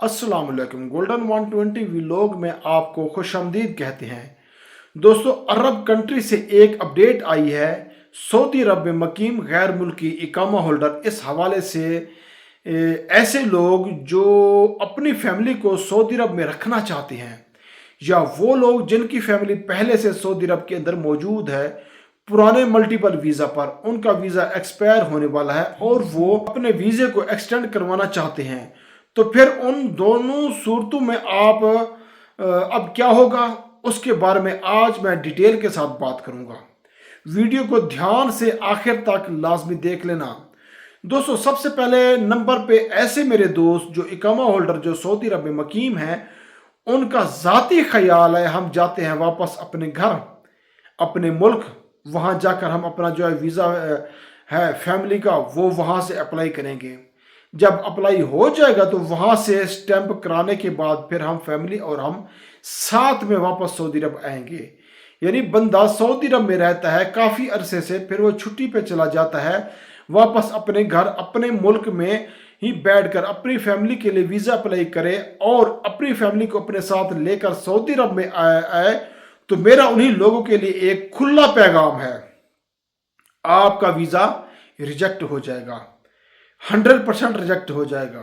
अस्सलाम वालेकुम। Golden 120 vlog में आपको खुशामदीद कहते हैं। दोस्तों, अरब कंट्री से एक अपडेट आई है। सऊदी अरब में मुकीम गैर मुल्की इकामा होल्डर, इस हवाले से ऐसे लोग जो अपनी फैमिली को सऊदी अरब में रखना चाहते हैं, या वो लोग जिनकी फैमिली पहले से सऊदी अरब के अंदर मौजूद है पुराने मल्टीपल वीज़ा पर, उनका वीज़ा एक्सपायर होने वाला है और वो अपने वीज़े को एक्सटेंड करवाना चाहते हैं, तो फिर उन दोनों सूरतों में आप अब क्या होगा उसके बारे में आज मैं डिटेल के साथ बात करूंगा। वीडियो को ध्यान से आखिर तक लाजमी देख लेना। दोस्तों, सबसे पहले नंबर पे ऐसे मेरे दोस्त जो इकामा होल्डर जो सऊदी अरब में मुकीम हैं, उनका ज़ाती ख्याल है हम जाते हैं वापस अपने घर, अपने मुल्क, वहाँ जाकर हम अपना जो है वीज़ा है फैमिली का वो वहाँ से अप्लाई करेंगे। जब अप्लाई हो जाएगा तो वहाँ से स्टैंप कराने के बाद फिर हम फैमिली और हम साथ में वापस सऊदी अरब आएंगे। यानी बंदा सऊदी अरब में रहता है काफ़ी अरसे से, फिर वो छुट्टी पे चला जाता है वापस अपने घर, अपने मुल्क में ही बैठकर अपनी फैमिली के लिए वीज़ा अप्लाई करे और अपनी फैमिली को अपने साथ लेकर सऊदी अरब में आए। तो मेरा उन्हीं लोगों के लिए एक खुला पैगाम है, आपका वीज़ा रिजेक्ट हो जाएगा, 100% रिजेक्ट हो जाएगा।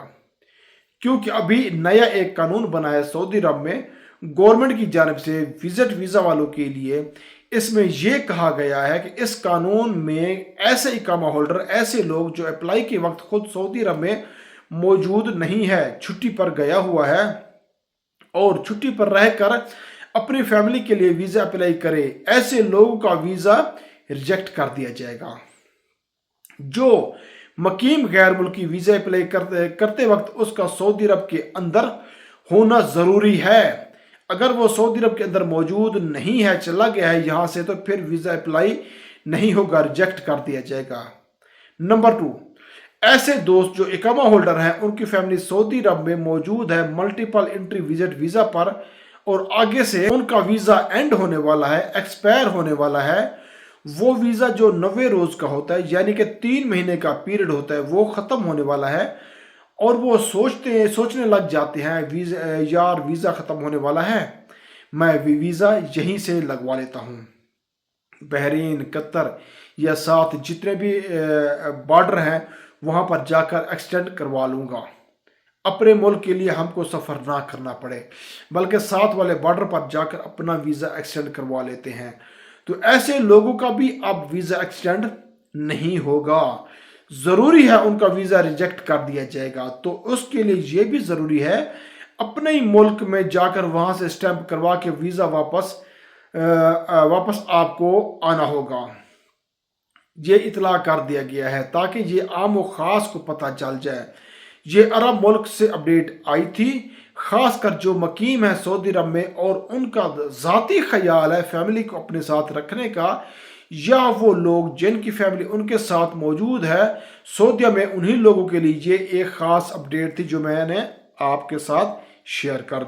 क्योंकि अभी नया एक कानून बना है सऊदी अरब में गवर्नमेंट की जानिब से विजिट वीज़ा वालों के लिए। इसमें यह कहा गया है कि इस कानून में ऐसे इकामा होल्डर, ऐसे लोग जो अप्लाई के वक्त खुद सऊदी अरब में मौजूद नहीं है, छुट्टी पर गया हुआ है और छुट्टी पर रहकर अपनी फैमिली के लिए वीज़ा अप्लाई करे, ऐसे लोगों का वीज़ा रिजेक्ट कर दिया जाएगा। जो मुकीम गैर मुल्की वीज़ा अप्लाई करते वक्त उसका सऊदी अरब के अंदर होना ज़रूरी है। अगर वो सऊदी अरब के अंदर मौजूद नहीं है, चला गया है यहाँ से, तो फिर वीज़ा अप्लाई नहीं होगा, रिजेक्ट कर दिया जाएगा। नंबर 2, ऐसे दोस्त जो इकामा होल्डर हैं उनकी फैमिली सऊदी अरब में मौजूद है मल्टीपल एंट्री विजिट वीज़ा पर और आगे से उनका वीज़ा एंड होने वाला है, एक्सपायर होने वाला है। वो वीज़ा जो 90 रोज़ का होता है, यानी कि 3 महीने का पीरियड होता है, वो ख़त्म होने वाला है और वो सोचने लग जाते हैं यार वीज़ा ख़त्म होने वाला है, मैं वीज़ा यहीं से लगवा लेता हूँ, बहरीन, कतर या साथ जितने भी बॉर्डर हैं वहाँ पर जाकर एक्सटेंड करवा लूँगा, अपने मुल्क के लिए हमको सफ़र ना करना पड़े, बल्कि साथ वाले बॉर्डर पर जाकर अपना वीज़ा एक्सटेंड करवा लेते हैं। तो ऐसे लोगों का भी अब वीज़ा एक्सटेंड नहीं होगा, ज़रूरी है उनका वीज़ा रिजेक्ट कर दिया जाएगा। तो उसके लिए ये भी ज़रूरी है अपने ही मुल्क में जाकर वहाँ से स्टैंप करवा के वीज़ा वापस आपको आना होगा। ये इतला कर दिया गया है ताकि ये आम व ख़ास को पता चल जाए। ये अरब मुल्क से अपडेट आई थी, ख़ासकर जो मुकीम है सऊदी अरब में और उनका ज़ाती ख्याल है फैमिली को अपने साथ रखने का, या वो लोग जिनकी फैमिली उनके साथ मौजूद है सऊदी में, उन्हीं लोगों के लिए ये एक ख़ास अपडेट थी जो मैंने आपके साथ शेयर कर दी।